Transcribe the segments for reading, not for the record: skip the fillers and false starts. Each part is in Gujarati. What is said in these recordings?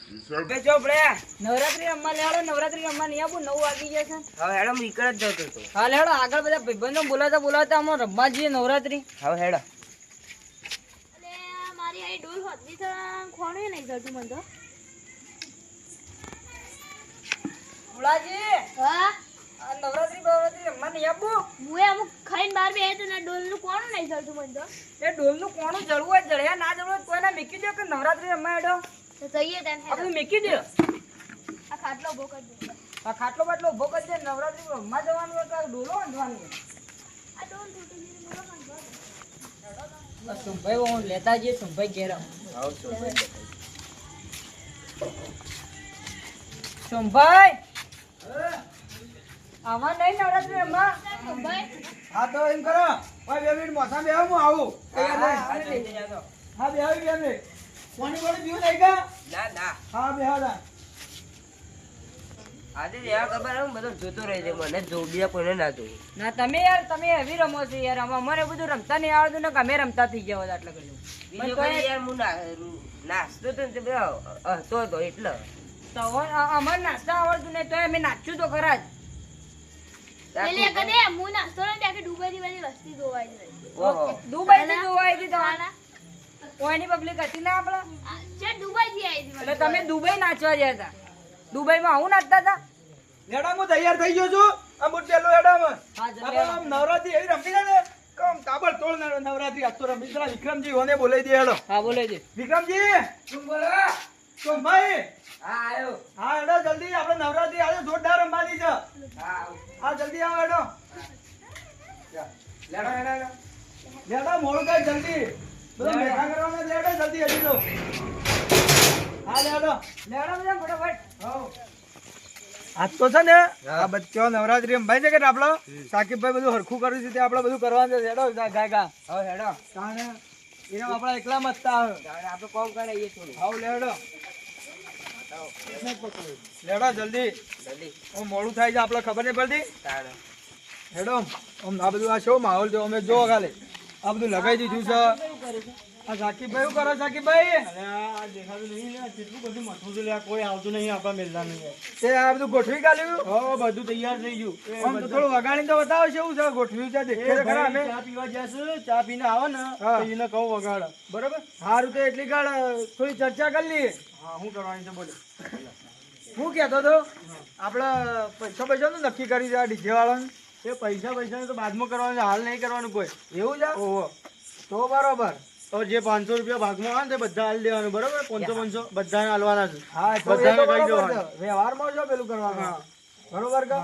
નવરાત્રી રમવા લેવાડો. નવરાત્રી રમવા નહીં આપું. 9 વાગી ગયા છે. હવે હેડો નીકળ જ જતો તો. હા લેવાડો. આગળ બધા ભાઈબંધો બોલાવતા અમે રમવા જઈએ નવરાત્રી. હવે હેડો. મારી આ ડોલ હોતી તો ખોણું નહીં જતું મને તો. ભુલાજી, હા આ નવરાત્રી રમવા નહીં આપું. હું અમુક ખાઈને બહાર બે તો ના ડોલ નું કોણું નહીં જતું મને તો. એ ડોલનું કોણું જળવું હોય જળ્યા ના જળવું હોય કોઈને મૂકી દો કે નવરાત્રી રમવા હેડો. તો જઈએ ત્યાં આ બધું મૂકી દો. આ ખાટલો ઉભો કરી દે. આ ખાટલો બાટલો ઉભો કરી દે. નવરાત્રી રમવા જવાનું હોય કે ડોલો બાંધવાની હોય. આ ડોલ તૂટી ગઈ બોલો કાંઈ બસ સુંભાઈ હું લેતા જઈએ. સુંભાઈ ઘેર સુંભાઈ આમાં નહીં નવરાત્રી રમવા. ભાઈ હા તો એમ કરો ભાઈ 2 મિનિટ મોસા બે હું આવું તૈયાર થઈ. હા બે આવી 2 મિનિટ પાણી પાણી પીવું નહીં કા? ના હા બે હા આજે યાર ખબર હું બધું જોતો રહી છે. મને જો બીજા કોઈને ના જોયું. ના તમે યાર તમે એવી રમો છો યાર. અમારે બધું રમતા નહીં આવડતું ને કે અમે રમતા થઈ ગયા એટલે કર્યું. બીજો કોઈ યાર હું નાસ્તો તો ને તે બધો હતો એટલે તો અમારે નાસ્તા આવડતું નહીં તો અમે નાચ્યું તો ખરા જ. પેલી કદે હું નાસ્તો ને ત્યાં કે દુબઈ થી બધી વસ્તી જોવાઈ જાય. ઓહો દુબઈ થી જોવા આવી હતી તમારા કોઈની પબ્લિક હતી ના આપડે છે દુબઈ થી આવી હતી. એટલે તમે દુબઈ નાચવા ગયા હતા. દુબઈ માં આવું નાચતા હતા. લેડા હું તૈયાર થઈ ગયો છું. આ બુટ પેલો લેડામાં હા, આપણે આમ નવરાત્રી એવી રમી છે ને કમ તાબડતોડ નવરાત્રી આજ તો રમી જરા વિક્રમજી હોને બોલાવી દે હેડો. હા બોલે છે. વિક્રમજી શું બોલો સોમભાઈ? હા આવ્યો. હા હેડો જલ્દી આપણે નવરાત્રી આજે જોરદાર રમવાની છે. હા જલ્દી આવો હેડો. લેડો મોડું કઈ જલ્દી બધું મેઠા કરવાના લેડો જલ્દી હજી તો. હા લેડો લેવડો બધા ફટાફટ. આજ તો છે ને આ બચ્ચો નવરાત્રી રમવાય છે કે આપડે સાકીબભાઈ બધું હરખું કર્યું છે તે આપણે બધું કરવાનું છે. હેડો ગાયકા હવે હેડો. તાણે એને આપણા એકલા મતતા આવે. તારે આપણે કોમ કરાવીએ થોડું. આવ લેડો લેડો જલ્દી જલ્દી મોડું થાય છે આપણે ખબર નહીં પડતી. તારે હેડો આમ આ બધું આ શો માહોલ જો અમે જો ખાલી આ બધું લગાઈ દીધું છે. આ સાકીબભાઈ શું કરો સાકીબભાઈ? આ દેખાતું નહીં ને કેટલું બધું મથું છે લ્યા, કોઈ આવતું નહીં આપણા મેલના નહીં. તે આ બધું ગોઠવી કાઢ્યું. હો બધું તૈયાર થઈ ગયું. આમ તો થોડું વગાડીને તો બતાવો છે એવું છે ગોઠવ્યું છે દેખે છે ખરા અમે. ચા પીવા જશે, ચા પીને આવે ને હા. તો એને કહું વગાડે. બરોબર સારું તો એટલી ગાળ થોડી ચર્ચા કરી લઈએ. હા શું કરવાની છે બોલો. હું કહેતો હતો આપણે પૈસા નું નક્કી કરી છે આ ડીજે વાળાનું. એ પૈસા તો બાદમાં કરવાનું છે, હાલ નહીં કરવાનું કોઈ. એવું છે? ઓહો તો બરોબર. તો જે 500 રૂપિયા ભાગમાં આવે ને તે બધા હાલ દેવાનું બરોબર. 500 બધાને હાલવાના છે. હા તો એ બધાને તો કહી બરોબર દેવાનું. છે. વ્યવહારમાં જો પેલું કરવાનું. હા. બરોબર કે?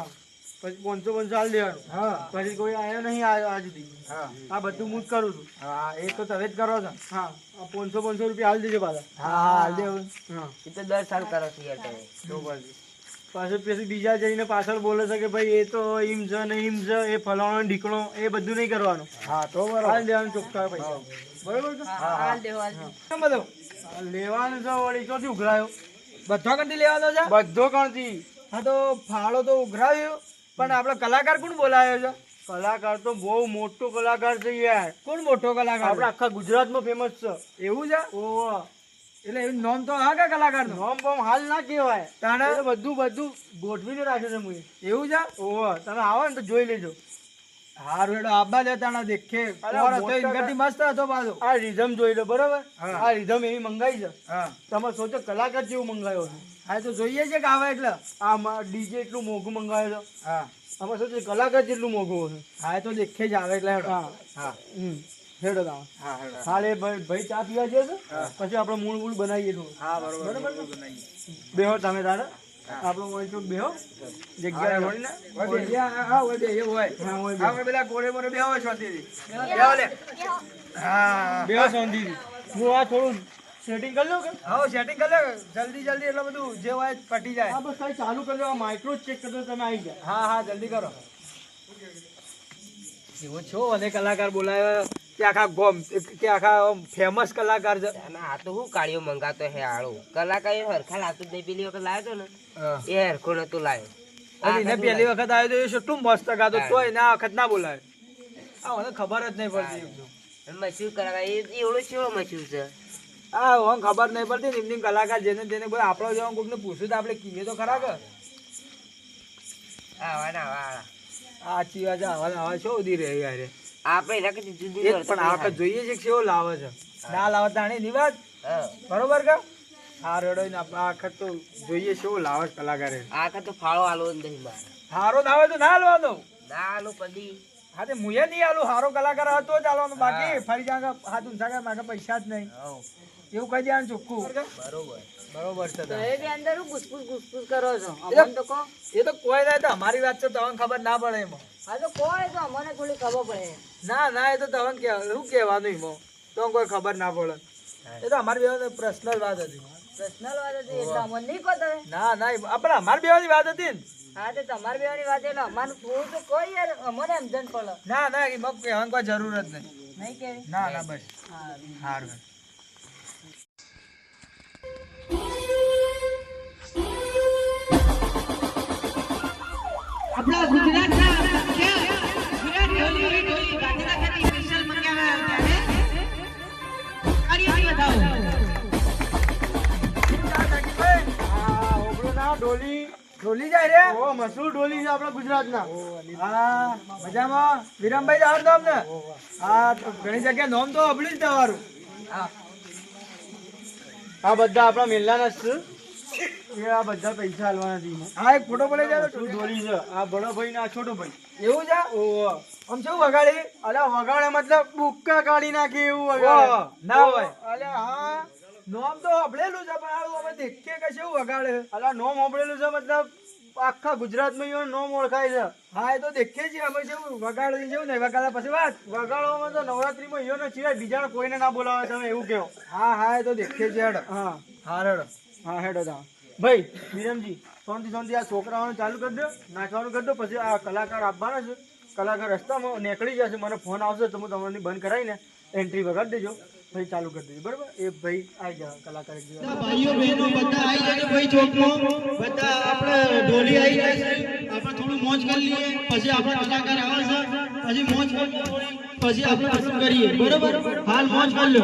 પછી 500 હાલ દેવાનું. હા પછી કોઈ આવ્યો નહીં આ સુધી. હા આ બધું હું જ કરું છું. હા એ તો તમે જ કરો છો. હા આ 500 રૂપિયા હાલ દેજો પાછા. હા હા દેવું. હા એ તો 10 સાલ કરો છો યાર તમે. પાછળ પછી બીજા જઈને પાછળ બોલે છે કે ભાઈ એ તો ઈમ છે ને ઈમ છે, એ ફલાણો ને ઢીકણો, એ બધું નહીં કરવાનું. હા તો બરોબર. હાલ દેવાનું ચોખ્ખા પૈસા. બરોબર છે? હા હાલ દેવો હાલ દેવો. કેમ બધું આ લેવાનું છે વળી ચોથી ઉઘરાયો બધો કંટી લેવાનો છે? બધો કણથી. હા તો ફાળો તો ઉઘરાવ્યો પણ આપણે કલાકાર કોણ બોલાવ્યો છે? કલાકાર તો બહુ મોટો કલાકાર છે યાર. કોણ મોટો કલાકાર? આપણે આખા ગુજરાતમાં ફેમસ છે. એવું છે? ઓહો એટલે એનું નામ તો હા કે કલાકાર નું? નોમ બોમ હાલ ના કહેવાય. તાણે? એ બધું ગોઠવીને રાખ્યું છે મુએ. એવું છે? ઓહો તમે આવો ને તો જોઈ લેજો. હારું હેડો આબા જતા ના દેખે અરે કોણ હતો મોટા ઇનકરથી મસ્ત હતો પાછો. આ રીધમ જોઈ લો બરોબર. હા. આ રીધમ એવી મંગાઈ છે. હા તમે સોચો કલાકાર જેવું મંગાયો છે. હા તો જોઈએ છે કે આવે એટલે. આમાં ડીજે એટલું મોંઘું મંગાવ્યો છે. હા આમાં સોચો કલાકાર જેટલું મોંઘું હશે. હા તો દેખે જ આવે એટલે હેડો. હા હા હેડો તમે. હા હેડો. હાલે ભાઈ ચા પીવા જશે પછી આપણે મૂળ બનાવીએ થોડું. હા બરોબર. બેહો તમે તારે આપણો હોય તો બેહો જગ્યા હોય હોય આપણે પેલા કોરે મોરે બેહો શાંતિથી. બેહો લે. હા બેહો શાંતિથી. હું આ થોડું સેટિંગ કરી લઉં કે હા સેટિંગ કરી લે જલ્દી જલ્દી એટલે બધું જે હોય પટી જાય. હા બસ ખાલી ચાલુ કરી લો. આ માઇક્રો ચેક કરજો તમે આવી ગયા. હા હા જલ્દી કરો. એવો છો અને કલાકાર બોલાવ્યો કે આખા ગોમ કે આખા ફેમસ કલાકાર છે. અને આ તો હું કાળિયો મંગાતો હે આળો. કલાકાર એ હરખા લાવતો જ નહીં. પેલી વખત લાવ્યો તો ને હા. એ હરખો નતો લાવ્યો. અને એને પહેલી વખત આવ્યો તો એ કેટલું મસ્ત ગાતો તોય ના વખત ના બોલાવે. આ મને ખબર જ નહીં પડતી. મશહૂર કલાકાર એ એવડો કેવો મશહૂર છે. હા ઓમ ખબર નહીં પડતી ને એમની કલાકાર જેને તેને કોઈ આપણો જેવો કોકને પૂછ્યું તો આપણે કીએ તો ખરા કે સાચી વાત છે આવા શું ઉધી રહે યાર આપણે એના કરતા જુદી એક પણ આ વખત જોઈએ છે કે કેવો લાવે છે ના લાવે તાણી ની વાત બરોબર કે હા રેડો ને આપણે આ વખત તો જોઈએ કેવો લાવે છે કલાકારે આ વખત તો ફાળો આલો નહીં મારે હારો ના આવે તો ના હાલવાનો ના આલો કદી હા તે મુએ નહીં હાલું હારો કલાકાર હતો જ હાલવાનું બાકી ફરી જાગે હાથ ઊંચા કરે માગે પૈસા જ નહીં એવું કહી દેવાનું ચોખ્ખું બરોબર છે તો એ બી અંદર હું ગુસગુસ કરો છો અમને તો કહો એ તો કોઈ નહીં તો અમારી વાત છે તમને ખબર ના પડે એમાં હા તો કોઈ તો અમને થોડી ખબર પડે ના ના એ તો તમને શું કહેવાનું એમાં તો કોઈ ખબર ના પડે એ તો અમારી બે પર્સનલ વાત હતી પર્સનલ વાત હતી એટલે અમને નહીં કહો તમે ના ના આપણે અમારી બેવાની વાત હતી ને હા તો તમારી બેવાની વાત એટલે અમારું થોડું તો કોઈ યાર અમને સમજણ પડે ના ના એમાં કહેવાની કોઈ જરૂર જ નહીં નહીં કેવી ના ના બસ સારું આપણા ગુજરાતના વિરાટ ઢોલી ગાંધીનગરની સ્પેશિયલ મંગાવ્યા કાર્યથી બતાવો ઢોલી જાય રે ઓ મશહૂર ઢોલી છે આપણા ગુજરાતના હા મજામાં વિરમભાઈ જાવ તો અમને હા તો ઘણી જગ્યાએ નોમ તો અબળી જ તમારું આ બધા આપણા મેલ્લાના જ છે એ આ બધા પૈસા આલવાના છે એમાં. હા એક ફોટો પડી જાય મશહૂર ઢોલી છે આ બડો ભાઈ ને આ છોટો ભાઈ એવું છે ઓહો આમ શું વગાડી અલ્યા વગાડે મતલબ બુક્કા કાઢી નાખે એવું વગાડે ના હોય અલ્યા હા નોમ તો અબળેલું છે પણ આવું અમે દેખીએ કે શું વગાડે અલ્યા નોમ હોબળેલું છે મતલબ આખા ગુજરાતમાં એનું નોમ ઓળખાય છે હા એ તો દેખીએ છીએ અમે શું વગાડી જેવું નહીં વગાડ્યા પછી વાત વગાડવામાં તો નવરાત્રીમાં ઈયોને સિવાય બીજાને કોઈને ના બોલાવે તમે એવું કહો હા હા એ તો દેખીએ છીએ હેડો હા હા હેડો હા હેડો તા ભાઈ વિરમજી શાંતિ આ છોકરાઓને ચાલુ કરી દો નાચવાનું કરી દો પછી આ કલાકાર આપવાના છે કલાકાર રસ્તામાં નીકળી જશે મને ફોન આવશે તો હું તમને બંધ કરાવીને એન્ટ્રી વગાડી દેજો ભાઈ ચાલુ કરી દેજો બરાબર એ ભાઈ આવી જાવ કલાકાર એક દિવસ ભાઈઓ બહેનો બધા આવી જાય ભાઈ ચોકમાં બધા આપણે ઢોલી આવી જાય છે આપણે થોડું મોજ કરી લઈએ પછી આપણા કલાકાર આવે છે પછી મોજ કરી પછી આપણે પસંદ કરીએ બરોબર હાલ મોજ કરી લો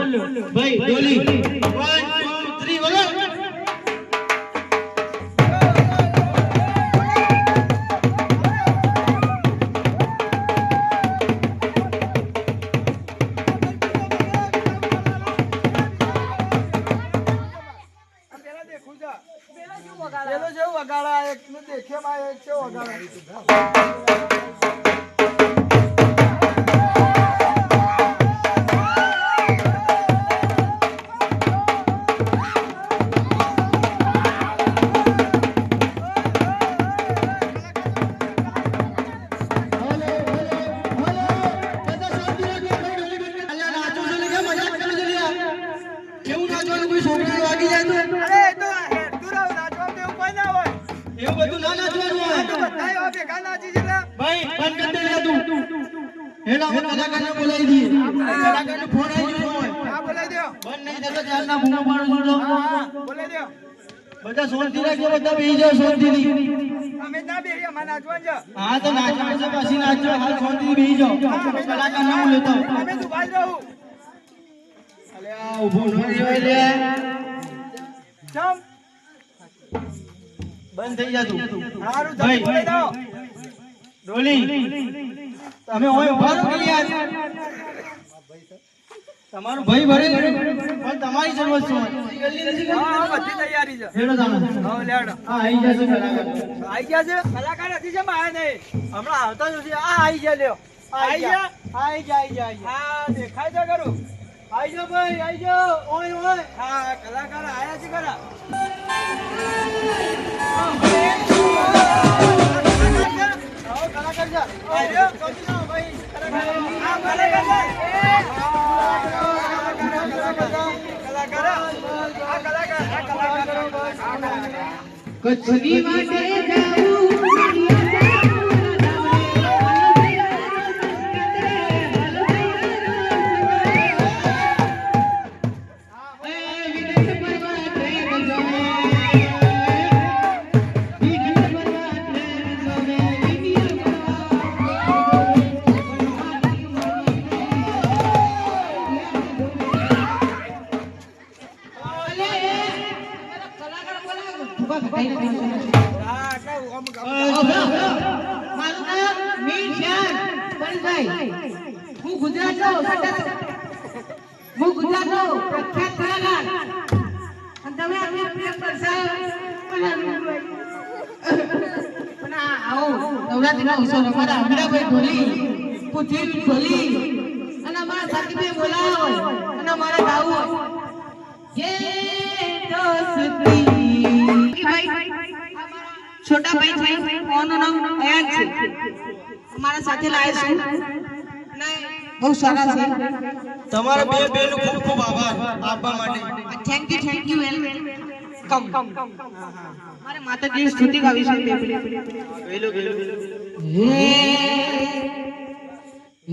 ભાઈ ઢોલી 1 2 3 વગાડ પેલો જેવું વગાડા એક દેખે માં એક છે વગાડા કેવું નાચવાનું કોઈ છોકરી વાગી જાય તો અરે એ તો હેડતું રહો નાચવા તો એવું કોઈ ના હોય એવું બધું ના નાચવાનું હોય બધા એવા ભેગા નાચી છે ને ભાઈ બંધ કરી દે તું હેડા હું કલાકારને બોલાવી દઈએ કલાકારનો ફોન આવી ગયો હોય હા બોલાવી દો બંધ નહીં થતો ત્યારના બૂમો પાડું છું હા બોલાવી દો બધા શાંતિ રાખજો બધા બેસી જાઓ શાંતિથી અમે ના બેહી અમારે નાચવાનું છે હા તો નાચવાનું છે પછી નાચજો હાલ શાંતિથી બેસી જાઓ કલાકાર ના હું લેતો અમે દુબઈ રહું અલ્યા ઊભો ન રહેવાય લે ચમ બંધ થઈ જા તું હારું તમે બોલાવી દો ડોલી તમે ઓય ઉભા રહો કે યાર તમારું ભાઈ ભરે પણ તમારી જરૂરત છે જલ્દી નથી હા હા બધી તૈયારી છે હેડો જાનો હા લેડો હા આવી જશે કલાકાર આઈ ગયા છે કલાકાર હતી છે માં આયા નહીં હમણાં આવતા જ નથી આ આઈ ગયા લ્યો આઈ ગયા આઈ જાય હા દેખાય છે કરું આઈ જાઓ ભાઈ આઈ જાઓ ઓય ઓય હા કલાકાર આયા છે ખરા કલાકાર જા આયો કોચી ના ભાઈ કલાકાર આ કલાકાર કચ્છની વાટે જાઉં મારું નામ મીર જાન પણભાઈ. હું ગુજરાતનો પ્રખ્યાત કલાકાર. અને તમે આજે પ્રેમ દર્શાવ્યો. પણ આવો નવરાત્રીના અવસર અમારા અમીરાભાઈ ઢોલી, પૃથ્વી ઢોલી અને અમારા સાથીભાઈ બોલાવો અને અમારે ગાવું જે છોટા ભાઈ છે, કોનું નામ અયાન છે, અમારા સાથે લાયા છે અને બહુ સારા છે. તમારા બે બેનો ખૂબ ખૂબ આભાર આપવા માટે. Thank you welcome. મારે માતાજીની સ્તુતિ ગાવી છે.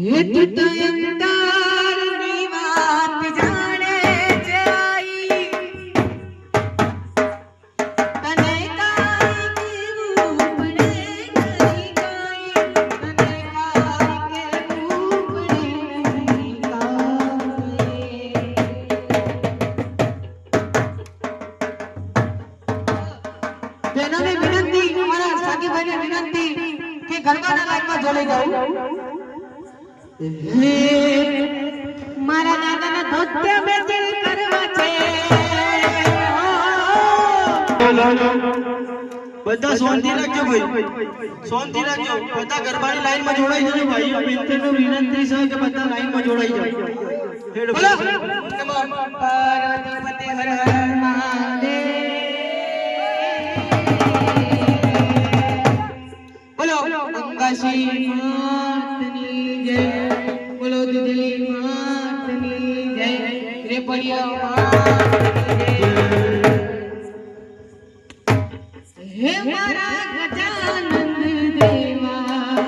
હે તું તો અંતરની વાત જાણે છે આઈ, તને કાઈ કેવું પડે નહીં કાઈ, તને કાઈ કેવું પડે નહીં કાઈ. બહેનોને વિનંતી, અમારા સાગીભાઈને વિનંતી કે ગરબાના લાઈનમાં જોડાઈ જાઓ. મારા દાદાના ધોત્યા બેસી કરવા છે. બધા શાંતિ રાખજો ભાઈ, શાંતિ રાખજો. બધા ગરબાની લાઈનમાં જોડાઈ જજો ભાઈઓ. મિત્રનો વિનંતી છે કે બધા લાઈનમાં જોડાઈ જાઓ. બોલો પાર્વતી પતે હર હર મહાદેવ. બોલો અંગાશી માતની જય, બોલો દુધલી માતની જય, રેપડિયા માતની જય. હે મારા ગજાનંદ દેવા,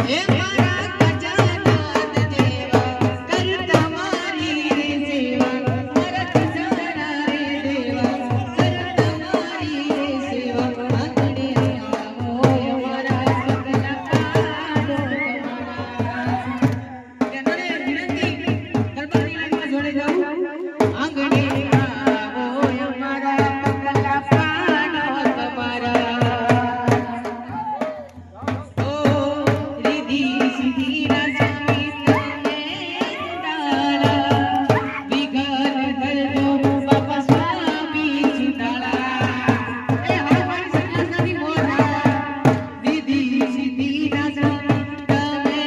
હે મારા ગજાનંદ દેવા, કર તમારી સેવા, મારા ગજાનંદ દેવા, કર તમારી સેવા. આંગણે આવો અમારા સગલા કાઢો તમારા. બહેનોને વિનંતી, ગરબાની લાઈનમાં જોડે જાઓ. આંગણે આવો અમારા સગલા કાઢો તમારા. ઓ રીધી સીધી ના સ્વામી તમે ડાળા, વિઘન હરજો બાપા સ્વામી ચિતાળા. એ હવે મારી સંન્યાસી મોઢા, રીધી સીધી ના સ્વામી તમે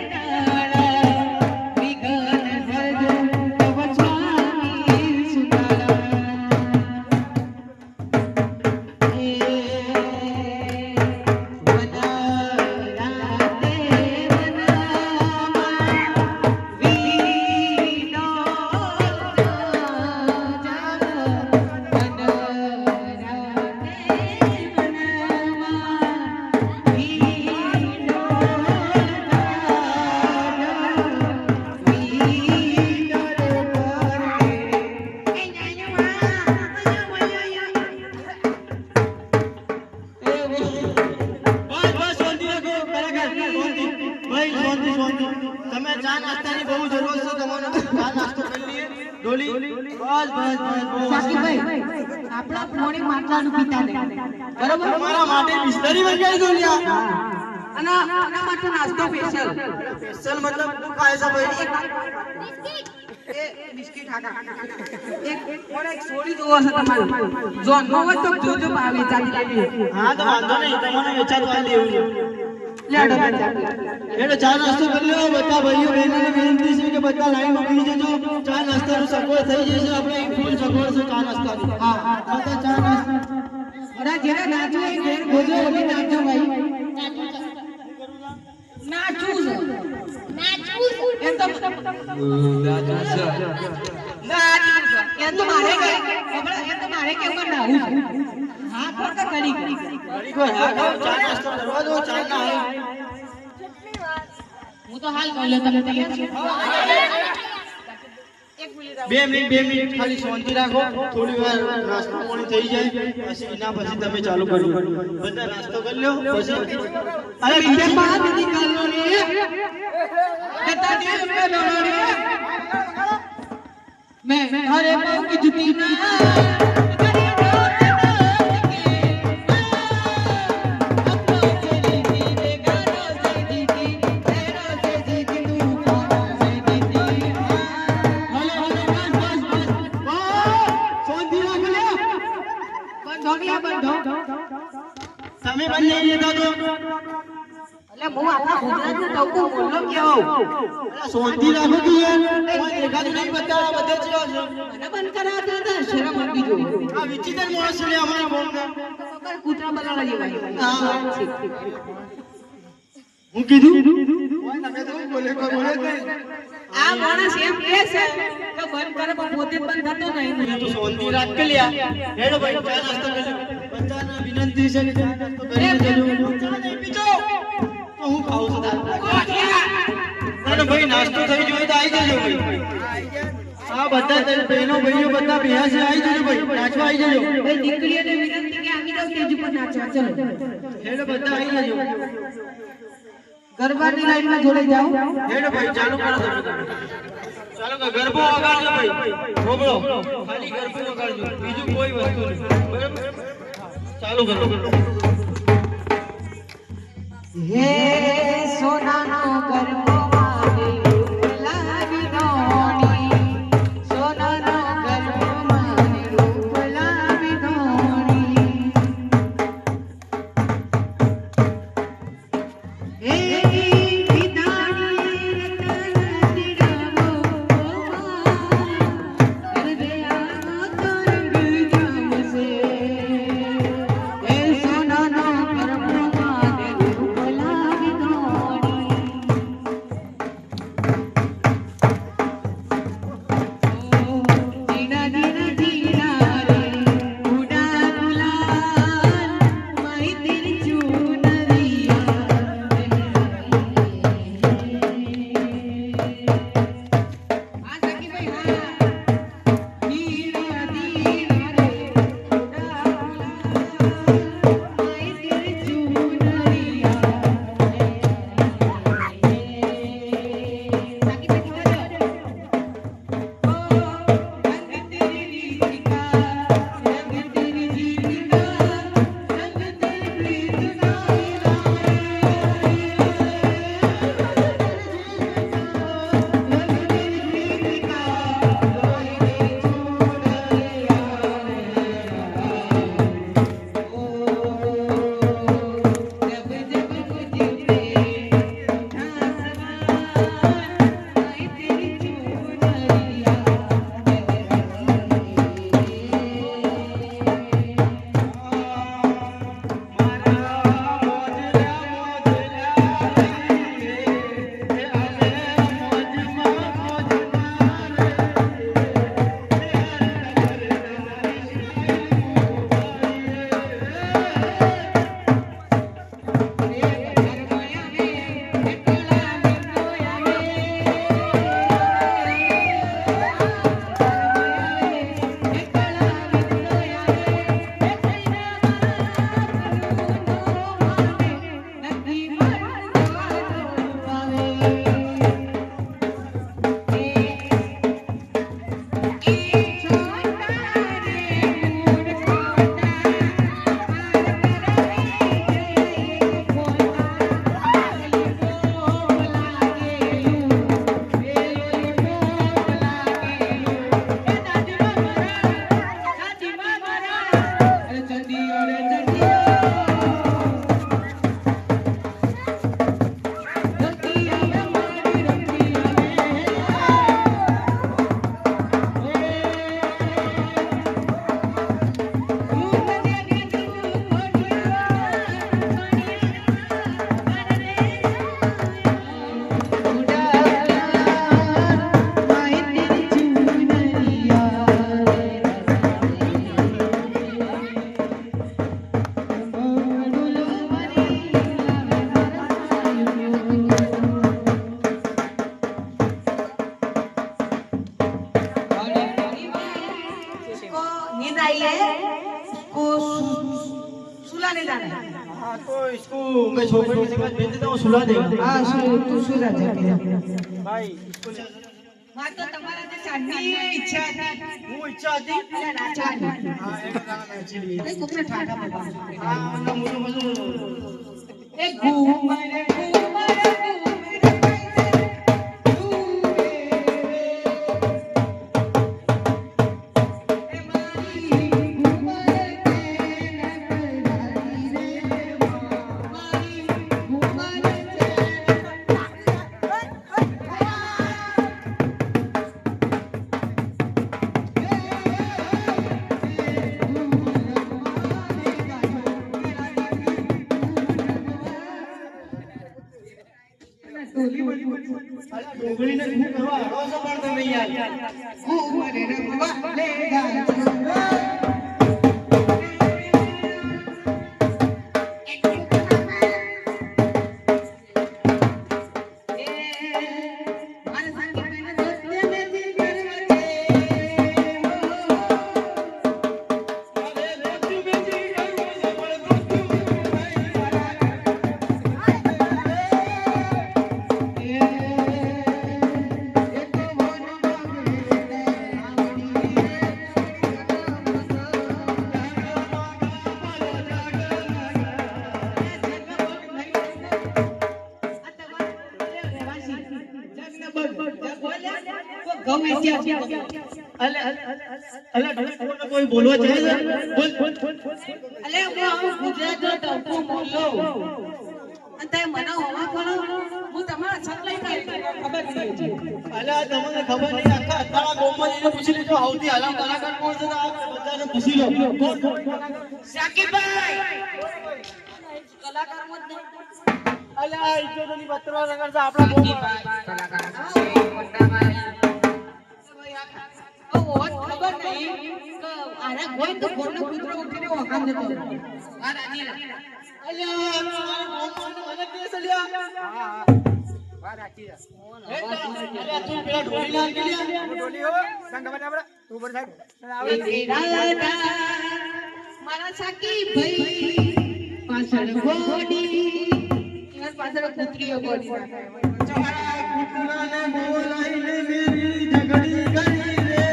ડાળા, વિઘન હરજો બાપા સ્વામી ચિતાળા. તમે ચા નાસ્તાની બહુ જરૂર છે. તમારે ચા નાસ્તો કરી લઈએ. ડોલી બસ સાકીભાઈ, આપણા પોણી માટલાનું પીતા નહીં, બરોબર? તમારા માટે બિસ્તરી વગાડી દો લ્યા. અને આના માટે નાસ્તો સ્પેશિયલ મતલબ તું ખાય છે ભાઈ? બિસ્કિટ હાકા એક સોડી જોવો છે તમારું. જોન નો હોય તો જોજો ભાવે ચાલી લેવી. હા તો વાંધો નહીં, તમને વેચાતું આ લેવું છે. લેડો એટલે ચા નાસ્તો કરી લો. બધા ભાઈઓ બહેનોને વિનંતી છે કે બધા લાઈનમાં બેસી જજો. ચા નાસ્તાનું સગવડ થઈ જશે. આપણે ફૂલ સગવડ છે ચા નાસ્તાની. હા બધા ચા નાસ્તા. અરે જેને નાચવું હોય ઘેર ભોજો વગી નાચજો ભાઈ. નાચવું છે એમ તો એમ તો મારે કે એમ તો મારે કે ઉપર નાવું છે. હા કોણ કા કરી ચા નાસ્તો કરવા દો. ચા ના આવે. હું તો હાલ કહું લે તમે તૈયાર છો? 2 મિનિટ ખાલી શાંતિ રાખો. થોડી વાર નાસ્તો પાણી થઈ જાય પછી એના પછી તમે ચાલુ કરો. બધા નાસ્તો કરી લો પછી અરે બીજે બાદ નથી કાલો રે જતા દે મે લોડો રે मैं अरे पाँव की जुती ना ચોકલા બંધો તમે બંધ નહીં લેતા તો એટલે હું આપણા ગુજરાતનું ટવકો બોલો કેવો શાંતિ રાખો કે યાર કોઈ દેખાતું નહીં બધા બધે જ રહ્યો છે મને બંધ કરાવતા હતા શરમ આપી જો આ વિચિત્ર માણસ છે અમારા ગામના કૂતરા બનાવવા જેવા હા હું કીધું આ માણસ એમ કહે છે કે બંધ કરે પણ પોતે જ બંધ થતો નહીં તો શાંતિ રાખ કે લ્યા હેડો ભાઈ ચા નાસ્તો કરી બધાને વિનંતી છે કે ચા નાસ્તો કરીને જજો ચા નહીં પીજો તો હું ખાઉં છું દાદા અને ભાઈ નાસ્તો થઈ ગયો તો આવી જજો ભાઈ આ બધા બહેનો ભાઈઓ બધા ભેગા છે આવી જજો ભાઈ નાચવા આવી જજો એ દીકરીઓને વિનંતી કે આવી જાવ સ્ટેજ ઉપર નાચવા ચલો હેડો બધા આવી જજો ગરબાની લાઈનમાં જોડે જાઓ હેડો ભાઈ ચાલુ કરો તમે ચાલો કે ગરબો વગાડજો ભાઈ બોબળો ખાલી ગરબો વગાડજો બીજું કોઈ વસ્તુ નહીં બરાબર ચાલુ કરો હે સોનાનો ગરબો મારે લાવી દોણી સોનાનો ગરબો મારે રૂપ લાવી દોણી હે વિદાણી રતન દિડાવો હૃદયનો તરંગ જામશે હે સોનાનો ગરબો મારે રૂપ લાવી દોણી દીના દીના દીના રે ઉડા ગુલાલ મારી તેરી ચૂનરિયા આ સખી ભાઈ હા દીના દીના રે ઉડા ગુલાલ મારી તેરી ચૂનરિયા સખી ભાઈ रंग तेरी लीला रंग तेरी जीना रंग तेरी प्रीत नींद आई है इसको सुलाने जाना है हाँ तो इसको मैं छोकरी के पास भेज देता हूँ सुला देगा हाँ तू सुला जा भाई इसको मां तो તમારા જે ચાંદની ઈચ્છા હતી હું ઈચ્છા હતી એટલે નાચવાની હા એક ગાના નાચી લઈએ એ કોકને ઠાકા પડવા હા ના મોટું એ ઘૂમરે ઘૂમરે અલા ડોગરીને શું કરવા આવો છો પણ તમે યાર કોઈ બોલવા જાય અલે હું ગુજરાતનો ટપુ બોલું અને તે મને હોવા કરો હું તમારા છકલાઈ થાય ખબર નહીં અલા તમને ખબર નહીં આખા અત્યારના ગામમાં જઈને પૂછી લેજો સૌથી હાલા કલાકાર કોણ છે તો આ બધાને પૂછી લો શાકીબભાઈ કલાકાર મત નહીં અલ્યા ઇજ્જતની પત્રવા રંગર છે આપણા ખબર નહીં કે આના કોઈ તો કોનો પુત્ર ઉઠીને વખાણ દેતો આ રાજી અલ્યા તમારા ગામમાં મને કેસ અલ્યા અલ્યા તું પેલા ઢોલી લાલ કે લ્યા ડોલી હો સંગ ખબર આપણે તું પર સાહેબ મારા શાકીભાઈ પાછળ ગોડી પાછળ કુતરીઓ ગોડી કુતરાને બોલાઈને મેરી ઝઘડી કરી રે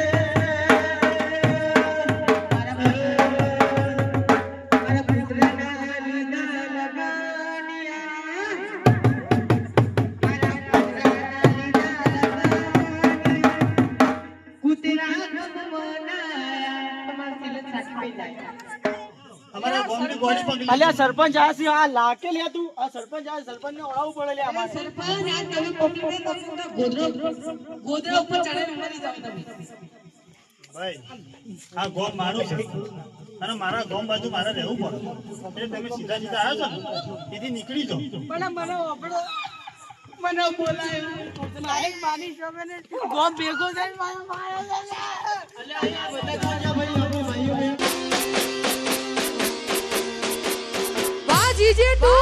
મારા પુત્રના લીધા લગાનિયા મારા પુત્રના લીધા લગાનિયા કુતરા બનાયા તમાર સિલત શાકીભાઈ જાય અમારા ગામની ગોળી પકડી અલ્યા સરપંચ આ છે આ લાકે લે તું આ સરપંચ આ સરપંચને ઓળાવવું પડે લે અમારે સરપંચ આ તમે પકડીને તમે ગોદરા ઉપર ચડીને મરી જાવ તમે ભાઈ આ ગોમ મારું છે અને મારા ગોમ બાજુ મારે રહેવું પડે એટલે તમે સીધા સીધા આવ્યો છો ને તેથી નીકળી જાઓ પણ મને ઓપડો મને બોલાય નાયક માની શોભે ને ગોમ ભેગો થઈને મારા મારા અલ્યા અહીંયા બધા જોયા ભાઈ આપણે ભાઈઓ વાહ જીજે તું